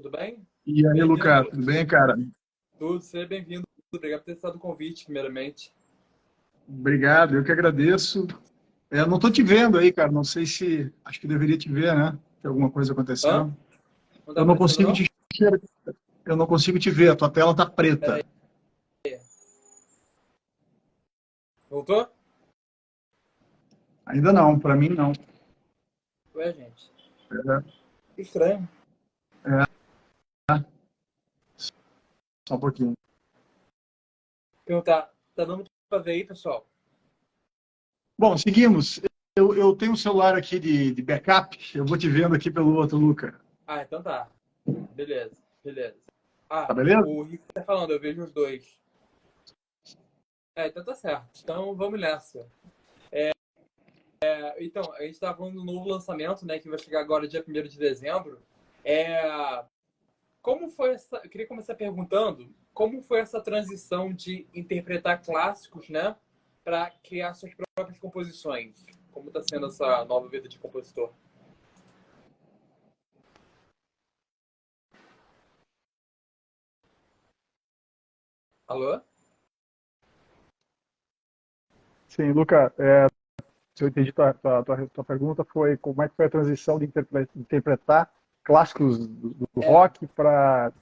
tudo bem? E aí, Lucas, Bem-vindo. tudo bem, cara? Tudo, seja bem-vindo. Obrigado por ter aceitado o convite, primeiramente. Obrigado, eu que agradeço. Eu não estou te vendo aí, cara. Não sei se. Acho que deveria te ver, né? Tem alguma coisa Hã? acontecendo. Não tá Eu não aparecendo, consigo não? te enxergar. Eu não consigo te ver. A tua tela tá Pera preta. aí. Voltou? Ainda não, para mim não. Ué, gente. É, Que estranho. é, só um pouquinho. Perguntar, tá dando pra ver aí, pessoal? Bom, seguimos. Eu tenho um celular aqui de backup. Eu vou te vendo aqui pelo outro, Lucas. Ah, então tá. Beleza, beleza. Tá Ah, beleza? o Rick tá falando, eu vejo os dois. Então tá certo. Então vamos nessa. Então, a gente tava falando do novo lançamento, né, que vai chegar agora dia 1º de dezembro. É, Como foi essa. Eu queria começar perguntando como foi essa transição de interpretar clássicos, né, para criar suas próprias composições? Como está sendo essa nova vida de compositor? Alô? Sim, Lucas, se eu entendi tua pergunta, foi como é que foi a transição de interpretar clássicos do É, rock para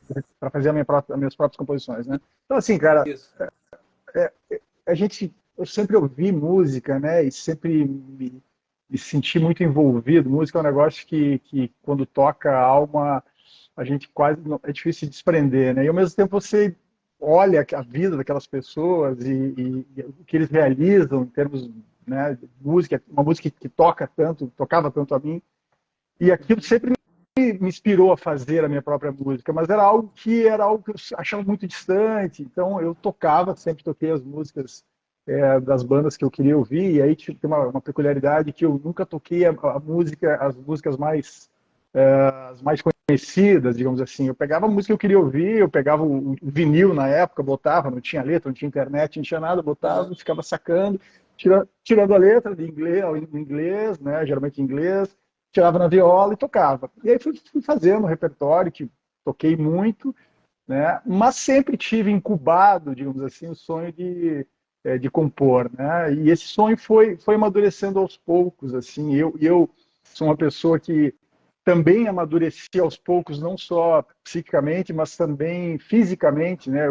fazer as minhas próprias composições, né? Então, assim, cara, isso. eu sempre ouvi música, né? E sempre me senti muito envolvido. Música é um negócio que quando toca a alma, a gente quase é difícil de desprender, né? E ao mesmo tempo você olha a vida daquelas pessoas e o que eles realizam em termos, né, de música, uma música que tocava tanto a mim, e aquilo sempre me inspirou a fazer a minha própria música, mas era algo que eu achava muito distante. Então eu tocava, sempre toquei as músicas das bandas que eu queria ouvir, e aí tem uma peculiaridade que eu nunca toquei as músicas as mais conhecidas, digamos assim. Eu pegava a música que eu queria ouvir, eu pegava o vinil na época, botava, não tinha letra, não tinha internet, não tinha nada, botava, Uhum. ficava sacando, tirando a letra de inglês, né, geralmente em inglês, tirava na viola e tocava. E aí fui fazendo um repertório que toquei muito, né, mas sempre tive incubado, digamos assim, o sonho de compor, né? E esse sonho foi amadurecendo aos poucos, assim. Eu sou uma pessoa que também amadureci aos poucos, não só psiquicamente, mas também fisicamente, né?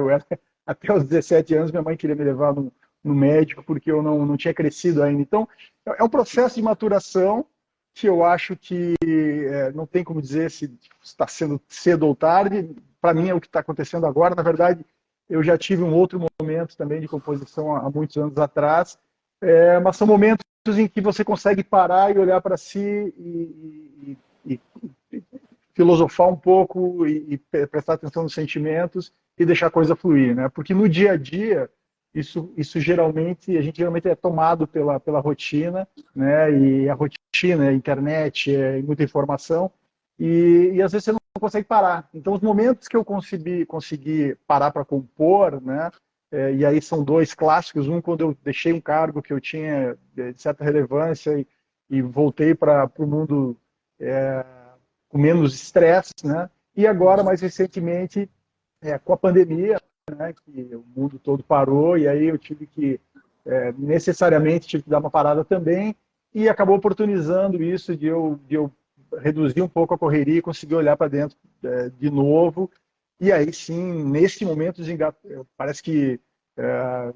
Até os 17 anos, minha mãe queria me levar no médico porque eu não tinha crescido ainda. Então, é um processo de maturação que eu acho que não tem como dizer se está sendo cedo ou tarde. Para mim, é o que está acontecendo agora. Na verdade, eu já tive um outro momento também de composição há muitos anos atrás, mas são momentos em que você consegue parar e olhar para si e filosofar um pouco prestar atenção nos sentimentos e deixar a coisa fluir, né? Porque no dia a dia isso a gente geralmente é tomado pela rotina, né? E a rotina, a internet, muita informação e às vezes você não consegue parar. Então os momentos que eu consegui parar para compor, né? E aí são dois clássicos, um quando eu deixei um cargo que eu tinha de certa relevância e voltei para o mundo é, com menos estresse, né? E agora, Uhum. mais recentemente, com a pandemia, né, que o mundo todo parou, e aí eu tive que, necessariamente, tive que dar uma parada também, e acabou oportunizando isso de eu reduzir um pouco a correria e conseguir olhar para dentro de novo. E aí sim, nesse momento, parece que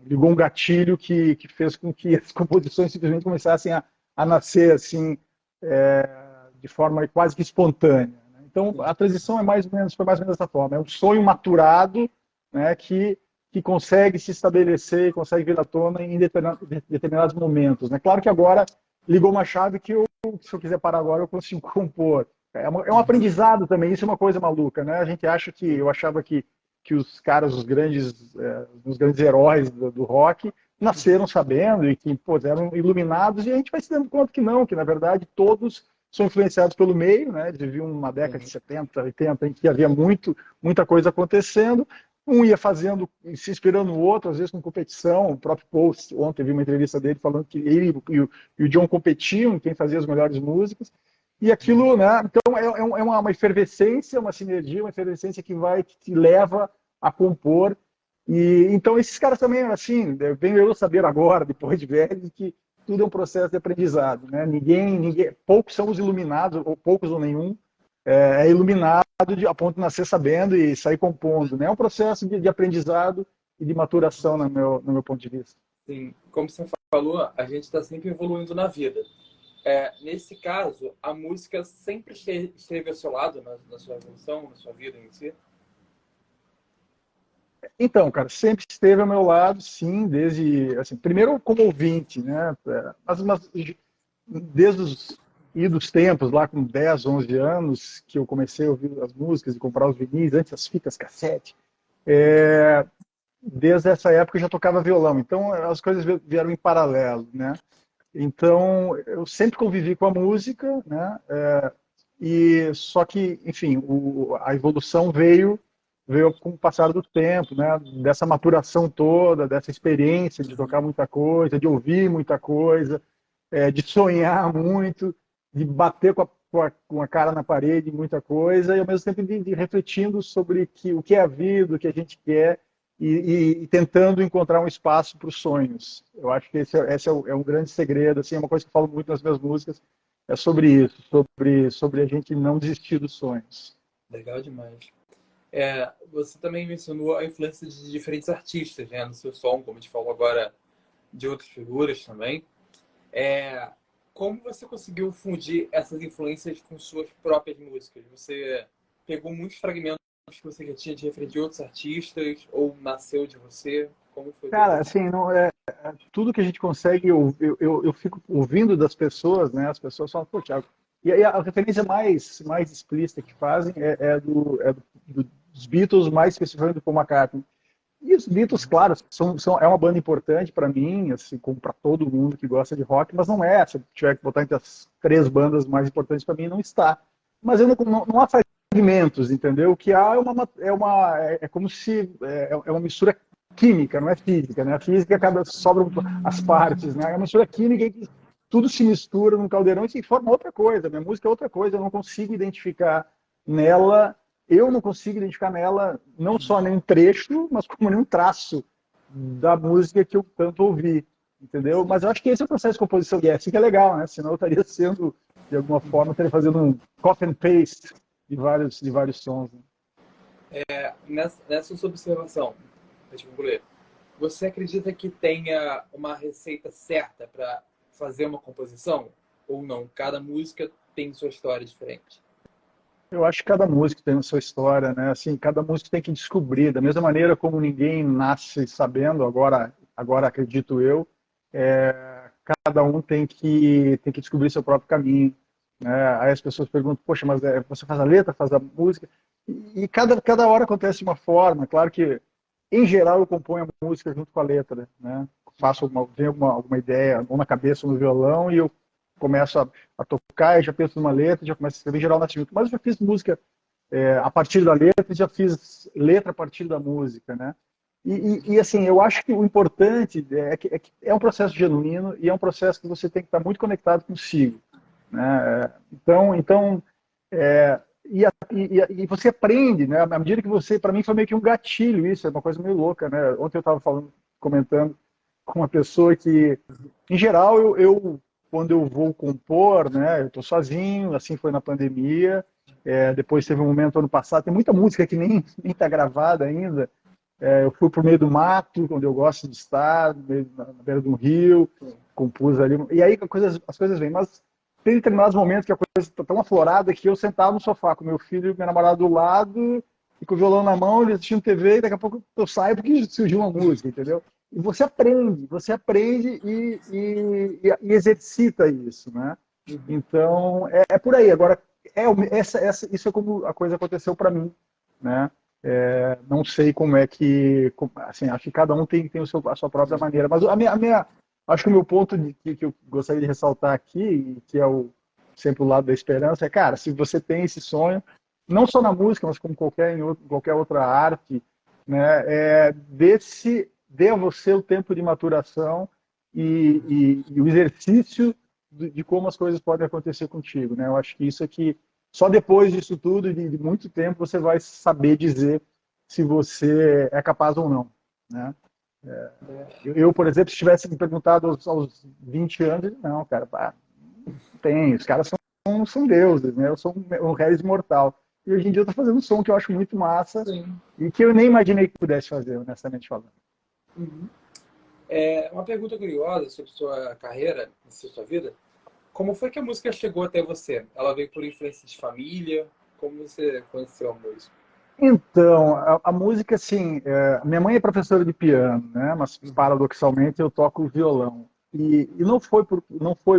ligou um gatilho que fez com que as composições simplesmente começassem a nascer assim, de forma quase que espontânea. Né? Então, a transição foi mais ou menos dessa forma. É um sonho maturado, né, que consegue se estabelecer, consegue vir à tona em determinados momentos. Né? Claro que agora ligou uma chave que se eu quiser parar agora, eu consigo compor. É um Uhum. aprendizado também, isso é uma coisa maluca. Né? A gente acha eu achava que os caras, os grandes heróis do rock, nasceram sabendo e que pô, eram iluminados, e a gente vai se dando conta que não, que na verdade todos são influenciados pelo meio, né? Eles viviam uma década de Uhum. 70, 80, em que havia muita coisa acontecendo, um ia fazendo, se inspirando no outro, às vezes com competição. O próprio Paul, ontem vi uma entrevista dele falando que ele e o John competiam em quem fazia as melhores músicas, E aquilo, né? Então é uma efervescência, uma sinergia, uma efervescência que te leva a compor. E então esses caras também, assim, venho eu saber agora, depois de velho, que tudo é um processo de aprendizado, né? Poucos são os iluminados, ou poucos ou nenhum é iluminado a ponto de nascer sabendo e sair compondo, né? É um processo de aprendizado e de maturação no meu ponto de vista. Sim, como você falou, a gente está sempre evoluindo na vida. Nesse caso, a música sempre esteve ao seu lado na sua evolução, na sua vida em si? Então, cara, sempre esteve ao meu lado, sim, desde, assim, primeiro como ouvinte, né? Mas desde os idos tempos, lá com 10, 11 anos, que eu comecei a ouvir as músicas e comprar os vinis, antes as fitas cassete, desde essa época eu já tocava violão, então as coisas vieram em paralelo, né? Então, eu sempre convivi com a música, né? E só que, enfim, a evolução veio com o passar do tempo, né? Dessa maturação toda, dessa experiência de tocar muita coisa, de ouvir muita coisa, de sonhar muito, de bater com a cara na parede em muita coisa, e ao mesmo tempo de refletindo sobre o que é a vida, o que a gente quer, e tentando encontrar um espaço para os sonhos. Eu acho que esse é um grande segredo, assim, é uma coisa que eu falo muito nas minhas músicas, é sobre isso, sobre a gente não desistir dos sonhos. Legal demais. Você também mencionou a influência de diferentes artistas, né, no seu som, como a gente falou agora de outras figuras também. Como você conseguiu fundir essas influências com suas próprias músicas? Você pegou muitos fragmentos que você já tinha de referir de outros artistas ou nasceu de você? Como foi todo Cara, esse... assim, não tudo que a gente consegue, eu fico ouvindo das pessoas, né? As pessoas falam, pô, Thiago. E aí a referência mais explícita que fazem dos Beatles, mais especificamente do Paul McCartney. E os Beatles, claro, é uma banda importante para mim, assim, como para todo mundo que gosta de rock, mas não é. Se eu tiver que botar entre as três bandas mais importantes para mim, não está. Mas eu não há fragmentos, entendeu? O que há é como se é uma mistura química, não é física, né? A física sobram as partes, né? É uma mistura química que tudo se mistura num caldeirão e se forma outra coisa. Minha música é outra coisa, eu não consigo identificar nela eu não consigo identificar nela não só nenhum trecho, mas como nenhum traço da música que eu tanto ouvi, entendeu? Mas eu acho que esse é o processo de composição, e é assim que é legal, né? Senão eu estaria sendo, de alguma forma, estaria fazendo um copy and paste de vários sons. Né? Nessa sua observação, deixa eu concluir. Você acredita que tenha uma receita certa para fazer uma composição? Ou não? Cada música tem sua história diferente. Eu acho que cada músico tem a sua história, né? Assim, cada músico tem que descobrir, da mesma maneira como ninguém nasce sabendo, agora acredito eu, cada um tem que descobrir seu próprio caminho, né? Aí as pessoas perguntam, poxa, mas você faz a letra, faz a música? E cada hora acontece de uma forma. Claro que, em geral, eu componho a música junto com a letra, né? Vem alguma ideia, ou na cabeça, ou no violão, e eu começo a tocar, e já penso numa letra, já começo a escrever, em geral, nasce junto. Mas eu já fiz música a partir da letra, já fiz letra a partir da música, né? Assim, eu acho que o importante que é um processo genuíno e é um processo que você tem que estar muito conectado consigo, né? Então e você aprende, né? À medida que você, para mim foi meio que um gatilho isso, é uma coisa meio louca, né? Ontem eu estava comentando com uma pessoa que, em geral, quando eu vou compor, né? Eu estou sozinho, assim foi na pandemia. Depois teve um momento ano passado, tem muita música que nem está gravada ainda. Eu fui para o meio do mato, onde eu gosto de estar, na beira de um rio, compus ali. E aí as coisas vêm. Mas tem determinados momentos que a coisa está tão aflorada que eu sentava no sofá com meu filho e minha namorada do lado, e com o violão na mão, ele assistindo TV, e daqui a pouco eu saio porque surgiu uma música, entendeu? E você aprende e exercita isso, né? Então, é por aí. Agora, isso é como a coisa aconteceu para mim, né? Não sei como é que, assim, acho que cada um tem a sua própria maneira, mas acho que o meu ponto que eu gostaria de ressaltar aqui, que é sempre o lado da esperança, cara, se você tem esse sonho, não só na música, mas como qualquer outra arte, né, dê a você o tempo de maturação e o exercício de como as coisas podem acontecer contigo, né? Eu acho que isso aqui, só depois disso tudo, de muito tempo, você vai saber dizer se você é capaz ou não, né? Por exemplo, se tivesse me perguntado aos 20 anos, não, cara, pá, tem, os caras são deuses, né? Eu sou um réis mortal. E hoje em dia eu tô fazendo um som que eu acho muito massa. Sim. E que eu nem imaginei que pudesse fazer, honestamente falando. Uhum. Uma pergunta curiosa sobre sua carreira, sua vida. Como foi que a música chegou até você? Ela veio por influência de família? Como você conheceu a música? Então, a música, assim, minha mãe é professora de piano, né? Mas paradoxalmente eu toco violão. E não foi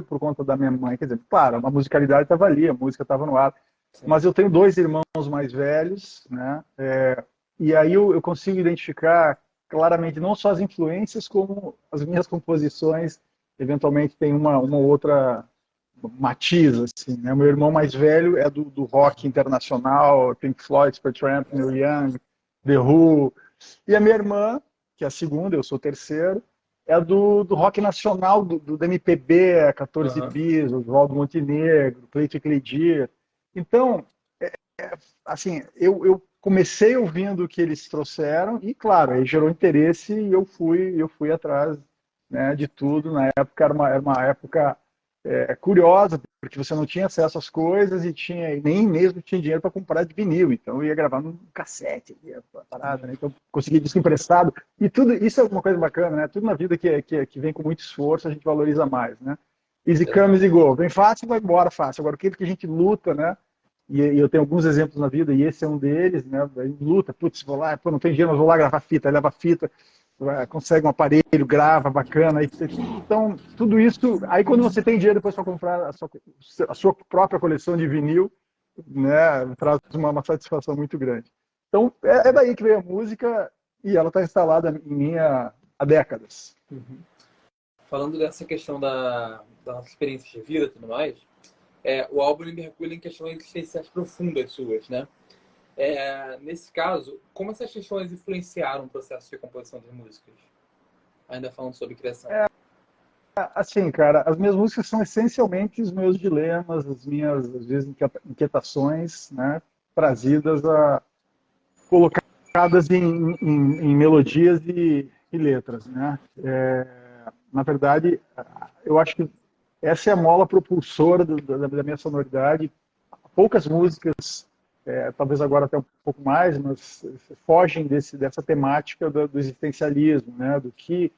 por conta da minha mãe, quer dizer, claro, a musicalidade estava ali, a música estava no ar. Sim. Mas eu tenho 2 irmãos mais velhos, né? E aí eu consigo identificar claramente não só as influências, como as minhas composições, eventualmente tem uma outra matiz, assim, né? Meu irmão mais velho é do rock internacional, Pink Floyd, Supertramp, Neil Young, The Who. E a minha irmã, que é a segunda, eu sou o terceiro, é do rock nacional, do MPB, 14 Bis, Oswaldo Montenegro, Cleito e Cleidir. Então, assim, eu comecei ouvindo o que eles trouxeram e, claro, aí gerou interesse e eu fui atrás, né, de tudo. Na época era uma época curiosa, porque você não tinha acesso às coisas e nem mesmo tinha dinheiro para comprar de vinil. Então eu ia gravar num cassete, parada, né? Então consegui disco emprestado. E tudo isso é uma coisa bacana, né? Tudo na vida que vem com muito esforço, a gente valoriza mais, né? Easy come, easy go. Vem fácil, vai embora fácil. Agora, aquilo que a gente luta, né? E eu tenho alguns exemplos na vida, e esse é um deles, né? Luta, putz, vou lá, não tem dinheiro, mas vou lá gravar fita, leva fita, consegue um aparelho, grava, bacana. Então, tudo isso. Aí, quando você tem dinheiro depois para comprar a sua própria coleção de vinil, né, traz uma satisfação muito grande. Então, é daí que veio a música e ela está instalada em mim há décadas. Uhum. Falando dessa questão da nossa experiência de vida e tudo mais, o álbum mergulha em questões existenciais profundas suas, né? Nesse caso, como essas questões influenciaram o processo de composição das músicas? Ainda falando sobre criação. Assim, cara, as minhas músicas são essencialmente os meus dilemas, as minhas, às vezes, inquietações, né? Trazidas colocadas em melodias e letras, né? Na verdade, eu acho que essa é a mola propulsora da minha sonoridade. Poucas músicas, talvez agora até um pouco mais, mas fogem dessa temática do existencialismo, né? Do que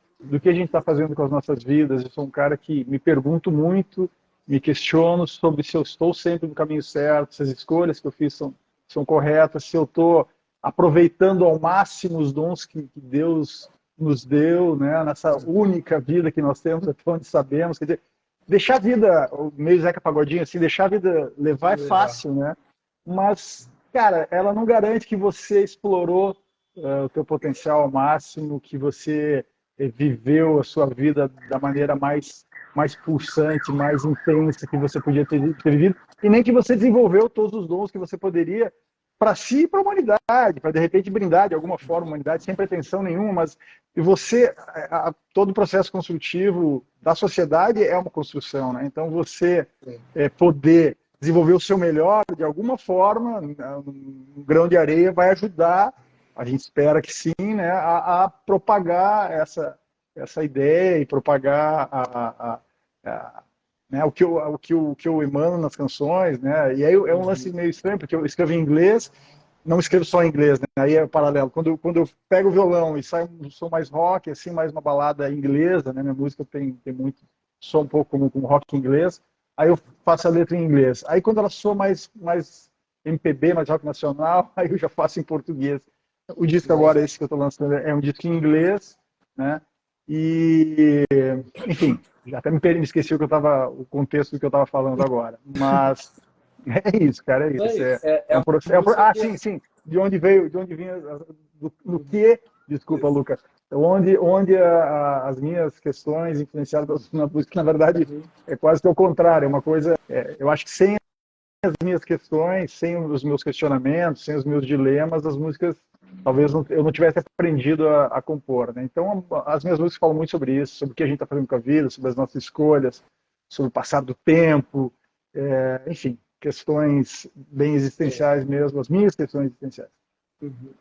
a gente está fazendo com as nossas vidas. Eu sou um cara que me pergunto muito, me questiono sobre se eu estou sempre no caminho certo, se as escolhas que eu fiz são corretas, se eu estou aproveitando ao máximo os dons que Deus nos deu, né? Nessa única vida que nós temos, até onde sabemos. Quer dizer, deixar a vida, meio Zeca Pagodinho, assim, deixar a vida levar é fácil, né? Mas, cara, ela não garante que você explorou o teu potencial ao máximo, que você viveu a sua vida da maneira mais pulsante, mais intensa que você podia ter vivido, e nem que você desenvolveu todos os dons que você poderia para si e para a humanidade, para de repente brindar de alguma forma a humanidade, sem pretensão nenhuma, mas todo o processo construtivo da sociedade é uma construção, né? Então você poder desenvolver o seu melhor de alguma forma, um grão de areia vai ajudar, a gente espera que sim, né, a propagar essa ideia e propagar né, o que eu emano nas canções, né? E aí é um lance meio estranho, porque eu escrevo em inglês, não escrevo só em inglês, né? Aí é paralelo. Quando eu pego o violão e sai um som mais rock, assim, mais uma balada inglesa, né? Minha música tem muito som um pouco como rock inglês. Aí eu faço a letra em inglês. Aí quando ela soa mais MPB, mais rock nacional, aí eu já faço em português. O disco agora, esse que eu estou lançando, é um disco em inglês, né? E, enfim, já até me esqueci o contexto do que eu estava falando agora. Mas é isso, cara, é isso. É um processo. Sim. De onde vinha, do que, desculpa, Lucas, onde as minhas questões influenciaram na música, na verdade, é quase que o contrário. É uma coisa, eu acho que sem as minhas questões, sem os meus questionamentos, sem os meus dilemas, as músicas talvez eu não tivesse aprendido a compor, né? Então, as minhas músicas falam muito sobre isso, sobre o que a gente está fazendo com a vida, sobre as nossas escolhas, sobre o passar do tempo, enfim, questões bem É. existenciais mesmo, as minhas questões existenciais. Uhum.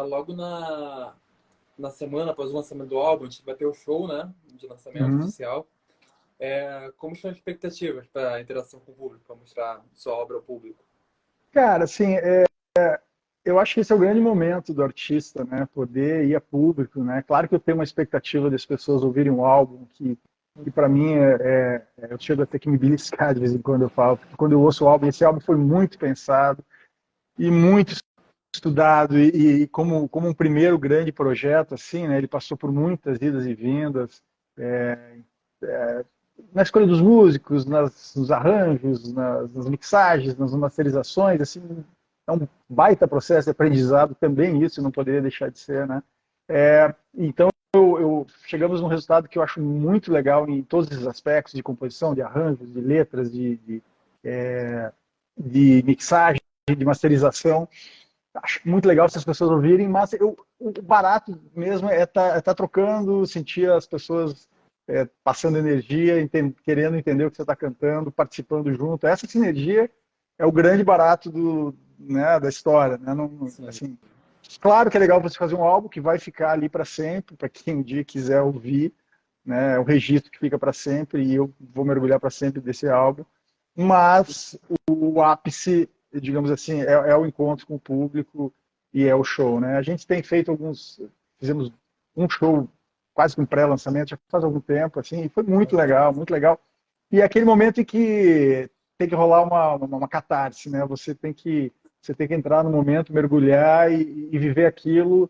Logo na semana, após o lançamento do álbum, a gente vai ter o show, né, de lançamento Uhum. oficial. Como estão as expectativas para a interação com o público, para mostrar sua obra ao público? Cara, assim, eu acho que esse é o grande momento do artista, né? Poder ir a público, né? Claro que eu tenho uma expectativa das pessoas ouvirem um álbum que para mim eu chego a ter que me beliscar de vez em quando eu falo, porque quando eu ouço o álbum, esse álbum foi muito pensado e muito estudado e como um primeiro grande projeto, assim, né? Ele passou por muitas idas e vindas, é, na escolha dos músicos, nos arranjos, nas mixagens, nas masterizações, assim, é um baita processo de aprendizado também isso, não poderia deixar de ser, né? Então, chegamos num resultado que eu acho muito legal em todos esses aspectos de composição, de arranjos, de letras, de mixagem, de masterização. Acho muito legal se as pessoas ouvirem, mas o barato mesmo é tá trocando, sentir as pessoas passando energia, querendo entender o que você está cantando, participando junto. Essa sinergia é o grande barato né, da história. Né? Não, Sim. assim, claro que é legal você fazer um álbum que vai ficar ali para sempre, para quem um dia quiser ouvir, né? É um registro que fica para sempre e eu vou mergulhar para sempre desse álbum. Mas o ápice, digamos assim, é o encontro com o público e é o show, né? A gente tem feito fizemos um show quase que um pré-lançamento já faz algum tempo, assim, e foi muito legal, muito legal. E é aquele momento em que tem que rolar uma catarse, né? Você tem que entrar no momento, mergulhar e viver aquilo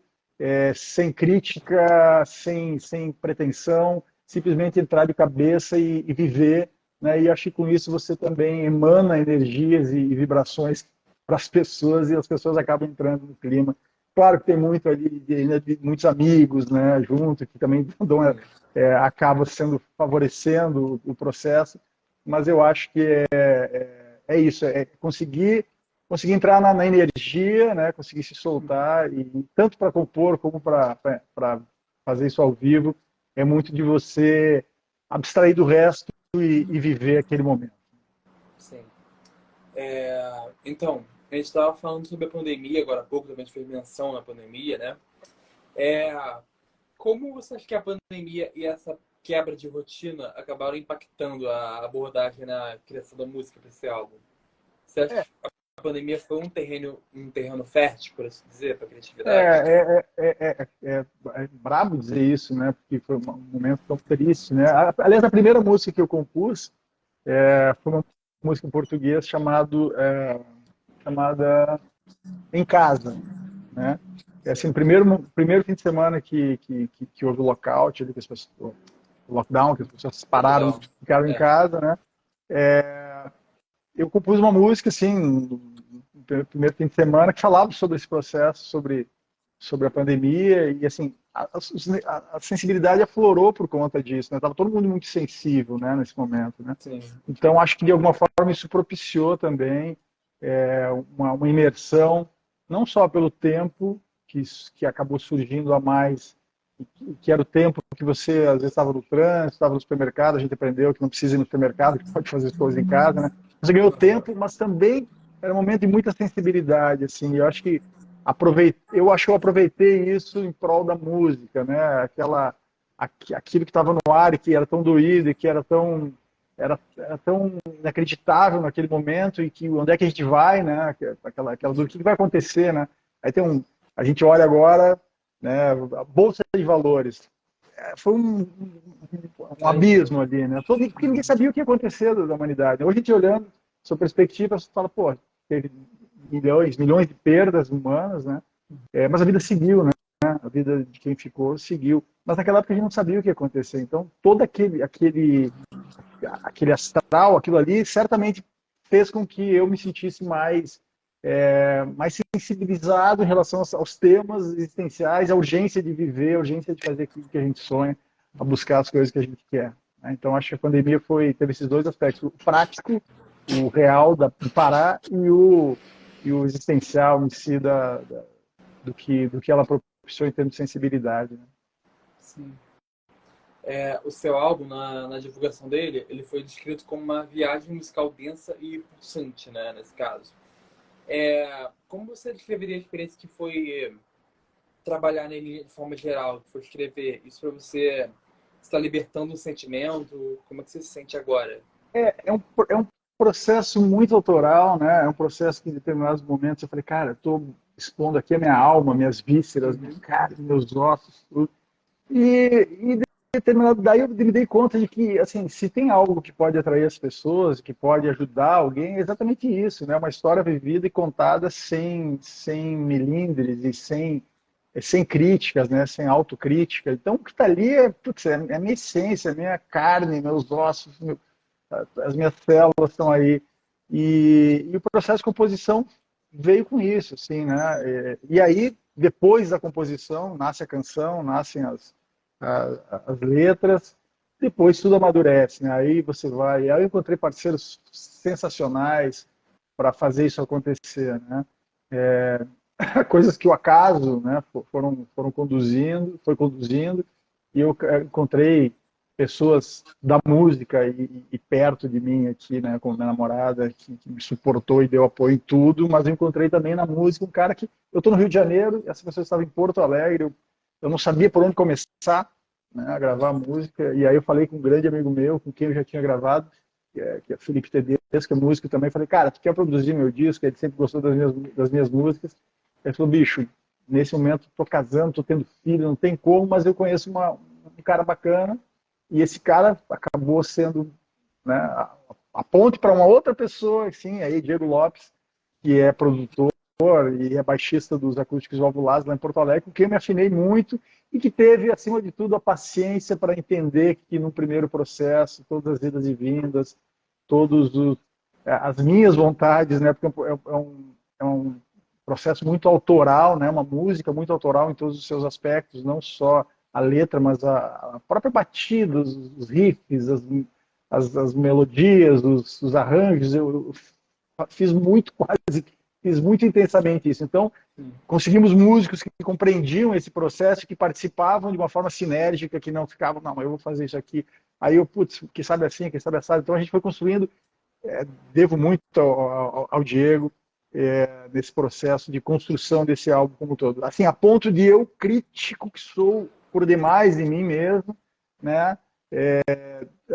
sem crítica, sem pretensão, simplesmente entrar de cabeça e viver, né? E acho que com isso você também emana energias e vibrações para as pessoas e as pessoas acabam entrando no clima. Claro que tem muito ali de muitos amigos, né, junto que também dão, acaba sendo favorecendo o processo, mas eu acho que é isso, é conseguir entrar na energia, né, conseguir se soltar e tanto para compor como para fazer isso ao vivo é muito de você abstrair do resto e viver aquele momento. Sim. Então, a gente estava falando sobre a pandemia agora há pouco, também a gente fez menção na pandemia, né? Como você acha que a pandemia e essa quebra de rotina acabaram impactando a abordagem na criação da música para esse álbum? Você acha que a pandemia foi um terreno fértil, por assim dizer, para a criatividade? É brabo dizer isso, né? Porque foi um momento tão triste, né? Aliás, a primeira música que eu compus foi uma música em português chamada Em Casa, né? Assim, primeiro fim de semana que houve o lockout, que as pessoas, o lockdown, que as pessoas pararam, Lockdown. ficaram em casa, né? Eu compus uma música, assim, no primeiro fim de semana, que falava sobre esse processo, sobre a pandemia, e, assim, a sensibilidade aflorou por conta disso, né? Tava todo mundo muito sensível, né, nesse momento, né? Sim. Então, acho que, de alguma forma, isso propiciou também uma imersão, não só pelo tempo que acabou surgindo a mais, que era o tempo que você, às vezes, estava no trânsito, estava no supermercado, a gente aprendeu que não precisa ir no supermercado, que pode fazer as coisas em casa, né? Você ganhou tempo, mas também era um momento de muita sensibilidade, assim, eu acho que eu aproveitei isso em prol da música, né? Aquilo que estava no ar e que era tão doído e que era tão inacreditável naquele momento e que onde é que a gente vai, né? Aquela dúvida, o que vai acontecer, né? Aí a gente olha agora, né? A bolsa de valores foi um abismo ali, né? Porque ninguém sabia o que ia acontecer da humanidade. Hoje a gente olhando, sua perspectiva, você fala, pô, teve milhões de perdas humanas, né? Mas a vida seguiu, né? A vida de quem ficou seguiu. Mas naquela época a gente não sabia o que ia acontecer. Então, todo aquele astral, aquilo ali, certamente fez com que eu me sentisse mais sensibilizado em relação aos temas existenciais, a urgência de viver, a urgência de fazer aquilo que a gente sonha, a buscar as coisas que a gente quer. Né? Então, acho que a pandemia teve esses dois aspectos: o prático, o real de parar, e o existencial em si do que ela propiciou em termos de sensibilidade. Né? Sim. o seu álbum, na divulgação dele, ele foi descrito como uma viagem musical densa e pulsante, né, nesse caso. Como você descreveria a experiência que foi trabalhar nele de forma geral, que foi escrever? Isso para você está libertando um sentimento? Como é que você se sente agora? É um processo muito autoral, né? É um processo que em determinados momentos eu falei, cara, eu estou expondo aqui a minha alma, minhas vísceras, minha Uhum. carne, meus ossos, tudo. E determinado, daí eu me dei conta de que, assim, se tem algo que pode atrair as pessoas, que pode ajudar alguém, é exatamente isso, né? Uma história vivida e contada sem melindres e sem críticas, né? Sem autocrítica. Então, o que está ali putz, é a minha essência, a minha carne, meus ossos, as minhas células estão aí. E o processo de composição veio com isso, assim, né? E aí, depois da composição, nasce a canção, nascem as letras, depois tudo amadurece, né? Aí você vai. Aí eu encontrei parceiros sensacionais para fazer isso acontecer, né? Coisas que o acaso, né, foram conduzindo, e eu encontrei pessoas da música e perto de mim aqui, né, com minha namorada, que me suportou e deu apoio em tudo, mas eu encontrei também na música um cara que eu estou no Rio de Janeiro, essa pessoa estava em Porto Alegre, eu não sabia por onde começar, né, a gravar música, e aí eu falei com um grande amigo meu, com quem eu já tinha gravado, que é Felipe Tedesco, que é músico também, falei, cara, tu quer produzir meu disco? Ele sempre gostou das minhas músicas. Ele falou, bicho, nesse momento tô casando, tô tendo filho, não tem como, mas eu conheço um cara bacana, e esse cara acabou sendo, né, a ponte para uma outra pessoa, assim, aí Diego Lopes, que é produtor e é baixista dos Acústicos Valvulados lá em Porto Alegre, com quem eu me afinei muito e que teve, acima de tudo, a paciência para entender que no primeiro processo, todas as idas e vindas, todos as minhas vontades, né, porque é um processo muito autoral, né, uma música muito autoral em todos os seus aspectos, não só a letra, mas a própria batida, os riffs, as melodias, os arranjos, eu fiz muito intensamente isso. Então, conseguimos músicos que compreendiam esse processo, que participavam de uma forma sinérgica, que não ficavam, não, eu vou fazer isso aqui. Aí eu, putz, que sabe assim, que sabe assado. Então a gente foi construindo, devo muito ao Diego, nesse processo de construção desse álbum como um todo. Assim, a ponto de eu, crítico que sou por demais em mim mesmo, né?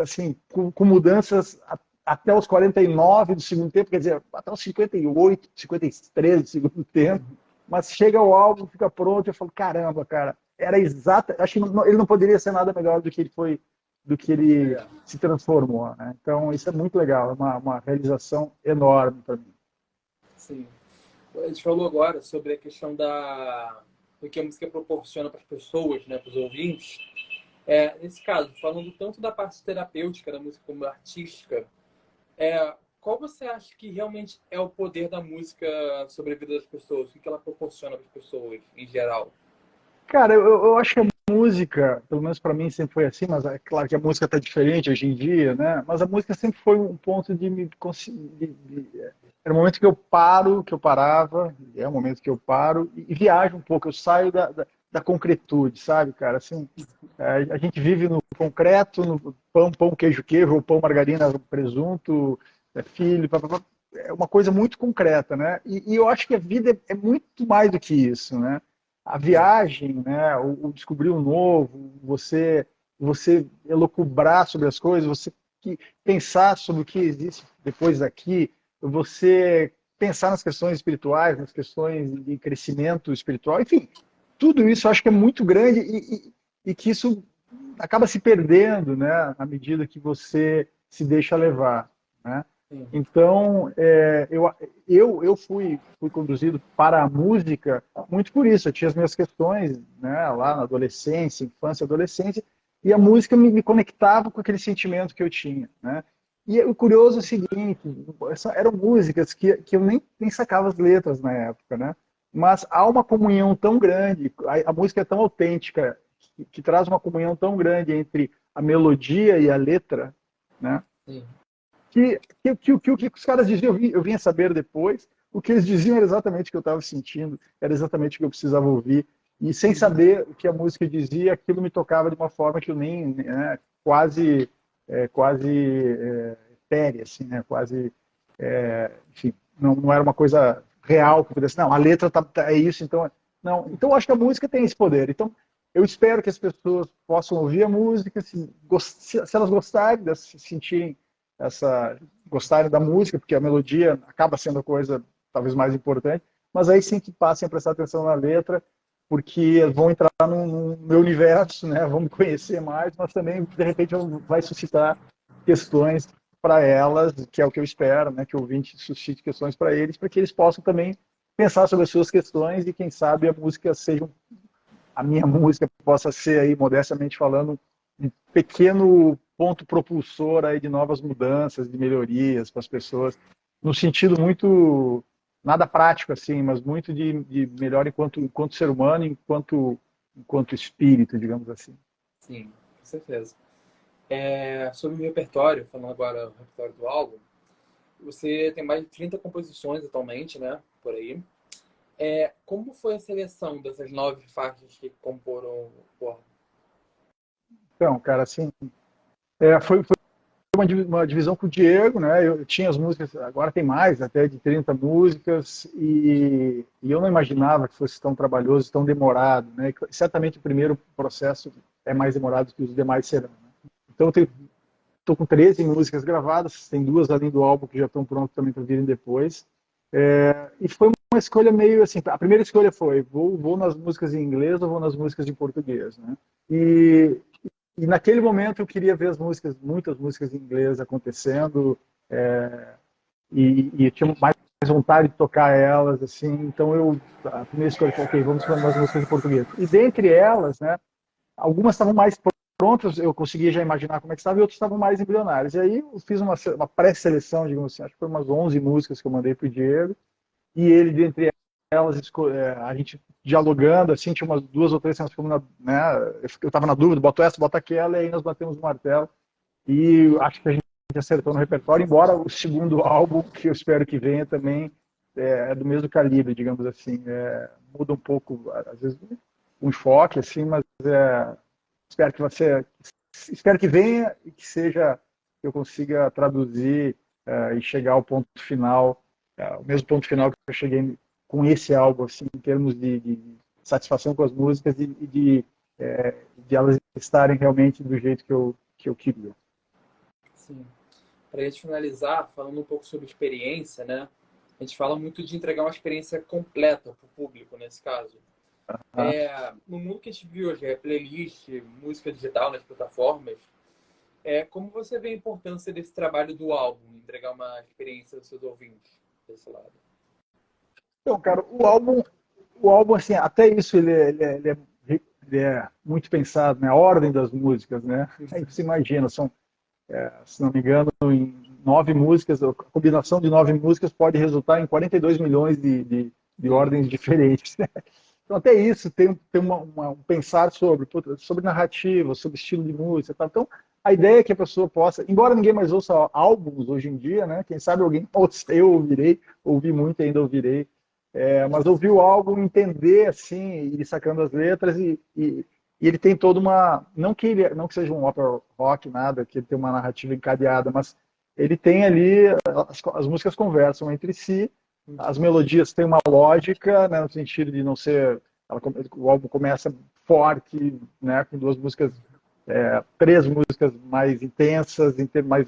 Assim, com mudanças até os 49 do segundo tempo, quer dizer, até os 58, 53 do segundo tempo, mas chega o álbum, fica pronto, eu falo, caramba, cara, era exata, acho que ele não poderia ser nada melhor do que ele foi, do que ele se transformou, né? Então, isso é muito legal, é uma realização enorme para mim. Sim. A gente falou agora sobre a questão do que a música proporciona para as pessoas, né, para os ouvintes. Nesse caso, falando tanto da parte terapêutica da música como artística, qual você acha que realmente é o poder da música sobre a vida das pessoas? O que ela proporciona para as pessoas em geral? Cara, eu acho que a música, pelo menos para mim sempre foi assim, mas é claro que a música está diferente hoje em dia, né? Mas a música sempre foi um ponto de me era um momento que eu paro, que eu parava, é um momento que eu paro e viajo um pouco, eu saio da concretude, sabe, cara? Assim, a gente vive no concreto, no pão, queijo, queijo, ou pão, margarina, presunto, filho, papapá. É uma coisa muito concreta, né? E eu acho que a vida é muito mais do que isso, né? A viagem, né? O descobrir o novo, você elocubrar sobre as coisas, você pensar sobre o que existe depois daqui, você pensar nas questões espirituais, nas questões de crescimento espiritual, enfim, tudo isso eu acho que é muito grande e que isso acaba se perdendo, né, à medida que você se deixa levar, né? Sim. Então, eu fui conduzido para a música muito por isso. Eu tinha as minhas questões, né, lá na adolescência, infância, adolescência, e a música me conectava com aquele sentimento que eu tinha, né? E o curioso é o seguinte, eram músicas que eu nem sacava as letras na época, né? Mas há uma comunhão tão grande, a música é tão autêntica, que traz uma comunhão tão grande entre a melodia e a letra, né? Sim. O que os caras diziam, eu vim a saber depois, o que eles diziam era exatamente o que eu estava sentindo, era exatamente o que eu precisava ouvir. e sem saber o que a música dizia, aquilo me tocava de uma forma que eu nem, né, quase etérea, assim, né, quase, enfim, não era uma coisa real que pudesse, não, a letra é isso, então, não, então eu acho que a música tem esse poder, então eu espero que as pessoas possam ouvir a música, se elas gostarem, se sentirem gostarem da música, porque a melodia acaba sendo a coisa talvez mais importante, mas aí sim que passem a prestar atenção na letra, porque vão entrar no meu universo, né? Vão me conhecer mais, mas também, de repente, vai suscitar questões para elas, que é o que eu espero, né? Que o ouvinte suscite questões para eles, para que eles possam também pensar sobre as suas questões e, quem sabe, a minha música possa ser aí, modestamente falando, um pequeno ponto propulsor aí de novas mudanças, de melhorias para as pessoas, no sentido muito nada prático assim, mas muito de melhor enquanto ser humano, enquanto espírito, digamos assim. Sim, com certeza. Sobre o repertório, falando agora do repertório do álbum, você tem mais de 30 composições atualmente, né? Por aí. Como foi a seleção dessas 9 faixas que comporam o álbum? Então, cara, assim, foi uma divisão com o Diego, né? Eu tinha as músicas, agora tem mais, até de 30 músicas, e eu não imaginava que fosse tão trabalhoso, tão demorado, né? Certamente o primeiro processo é mais demorado que os demais serão, né? Então, estou com 13 músicas gravadas, tem 2 além do álbum que já estão prontas também para virem depois. E foi uma escolha meio assim, a primeira escolha foi, vou nas músicas em inglês ou vou nas músicas em português, né? E naquele momento eu queria ver muitas músicas em inglês acontecendo, e eu tinha mais vontade de tocar elas, assim, então a primeira escolha foi, ok, vamos para umas músicas em português. E dentre elas, né, algumas estavam mais prontas, eu conseguia já imaginar como é que estava, e outras estavam mais embrionárias. E aí eu fiz uma pré-seleção, digamos assim, acho que foi umas 11 músicas que eu mandei para o Diego, e ele, dentre elas, a gente dialogando, assim, tinha umas 2 ou 3 cenas, né, eu estava na dúvida, bota essa, bota aquela, e aí nós batemos o martelo, e acho que a gente acertou no repertório, embora o segundo álbum, que eu espero que venha também, do mesmo calibre, digamos assim, muda um pouco, às vezes, o enfoque, assim, mas espero que espero que venha e que que eu consiga traduzir e chegar ao ponto final, o mesmo ponto final que eu cheguei com esse álbum, assim, em termos de satisfação com as músicas de elas estarem realmente do jeito que eu queria. Sim. Para a gente finalizar, falando um pouco sobre experiência, né? A gente fala muito de entregar uma experiência completa para o público, nesse caso. No mundo que a gente vive hoje, playlist, música digital nas plataformas, como você vê a importância desse trabalho do álbum, entregar uma experiência aos seus ouvintes desse lado? Então, cara, o álbum assim, até isso ele é muito pensado, né? A ordem das músicas, né? Aí você imagina, se não me engano, em 9 músicas, a combinação de 9 músicas pode resultar em 42 milhões de ordens diferentes, né? Então, até isso tem um pensar sobre narrativa, sobre estilo de música e tal. Então, a ideia é que a pessoa possa, embora ninguém mais ouça álbuns hoje em dia, né? Quem sabe alguém ouça, eu ouvi muito e ainda ouvirei, mas ouvir o álbum, entender assim, ir sacando as letras e ele tem toda não que seja um opera rock, nada, que ele tem uma narrativa encadeada, mas ele tem ali, as músicas conversam entre si, as melodias têm uma lógica, né, no sentido de não ser, o álbum começa forte, né, com 3 músicas mais intensas, mais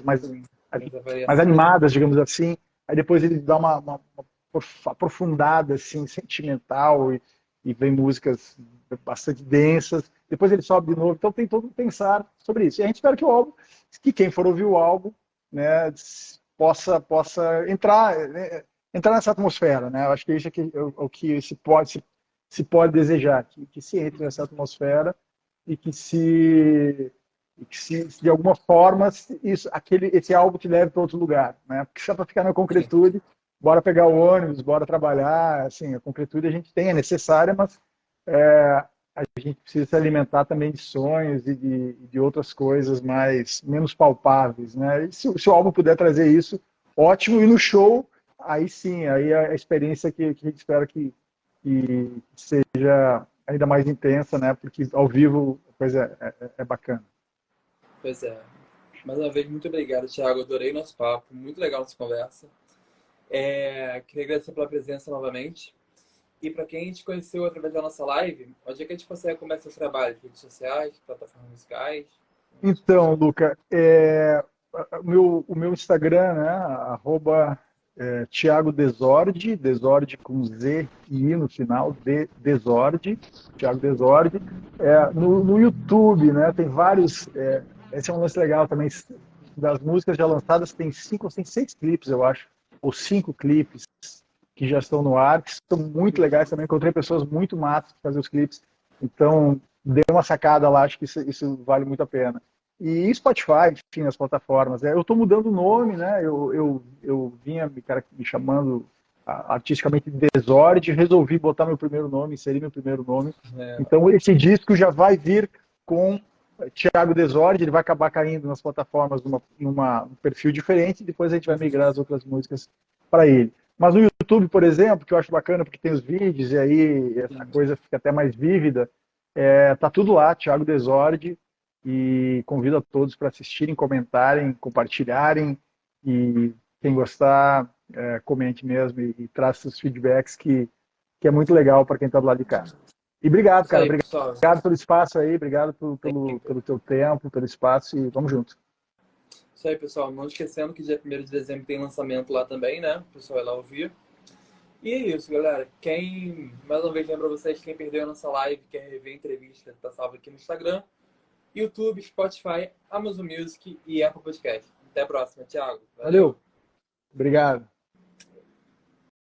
animadas, digamos assim, aí depois ele dá uma aprofundada, assim, sentimental, e vem músicas bastante densas, depois ele sobe de novo, então tem todo um pensar sobre isso. E a gente espera que o álbum, que quem for ouvir o álbum, né, possa entrar nessa atmosfera, né? Eu acho que isso é o que se pode desejar, que se entre nessa atmosfera e que se de alguma forma esse álbum te leve para outro lugar, né? Porque só para ficar na concretude, bora pegar o ônibus, bora trabalhar, assim, a concretude a gente tem, é necessária, mas a gente precisa se alimentar também de sonhos e de outras coisas menos palpáveis, né? E se o álbum puder trazer isso, ótimo. E no show, aí sim, aí a experiência que a gente espera que seja ainda mais intensa, né? Porque ao vivo a coisa é bacana. Pois é. Mais uma vez, muito obrigado, Thiago. Adorei nosso papo. Muito legal essa conversa. Queria agradecer pela presença novamente. E para quem a gente conheceu através da nossa live, onde é que a gente consegue começar seus trabalhos? Redes sociais, plataformas musicais? Então, Luca, o meu Instagram, né? Arroba Thiago Desordi, Desordi com Z e I no final, Desordi, Thiago Desordi. No YouTube, né? Tem vários. Esse é um lance legal também. Das músicas já lançadas, tem 6 clipes, eu acho, ou 5 clipes que já estão no ar, que são muito legais também. Encontrei pessoas muito massas para fazer os clipes. Então, dei uma sacada lá, acho que isso vale muito a pena. E Spotify, enfim, as plataformas. Eu estou mudando o nome, né? Eu vinha me chamando artisticamente de Desord, resolvi botar meu primeiro nome, inserir meu primeiro nome. Então, esse disco já vai vir com Thiago Desord, ele vai acabar caindo nas plataformas num perfil diferente, e depois a gente vai migrar as outras músicas para ele. Mas no YouTube, por exemplo, que eu acho bacana porque tem os vídeos e aí essa coisa fica até mais vívida, tá tudo lá, Thiago Desord, e convido a todos para assistirem, comentarem, compartilharem, e quem gostar, comente mesmo e traz seus feedbacks, que é muito legal para quem está do lado de cá. E obrigado, Isso cara, aí, pessoal. obrigado pelo espaço aí, obrigado pelo teu tempo, pelo espaço, e vamos junto. Isso aí, pessoal. Não esquecendo que dia 1º de dezembro tem lançamento lá também, né? O pessoal vai lá ouvir. E é isso, galera. Mais uma vez, lembro vocês, quem perdeu a nossa live, quer rever a entrevista, tá salvo aqui no Instagram, YouTube, Spotify, Amazon Music e Apple Podcast. Até a próxima, Thiago. Valeu. Valeu, obrigado.